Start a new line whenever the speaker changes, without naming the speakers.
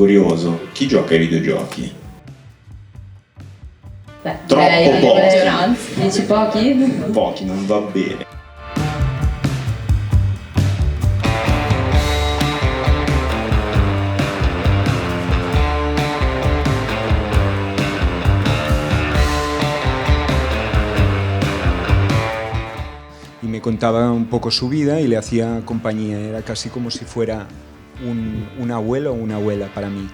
curioso, chi gioca ai videogiochi?
Beh,
Troppo
la
pochi.
maggioranza. Dici pochi?
Pochi, non va bene.
Y me contaba un poco su vida y le hacía compañía. Era casi como si fuera un abuelo o una abuela para mí.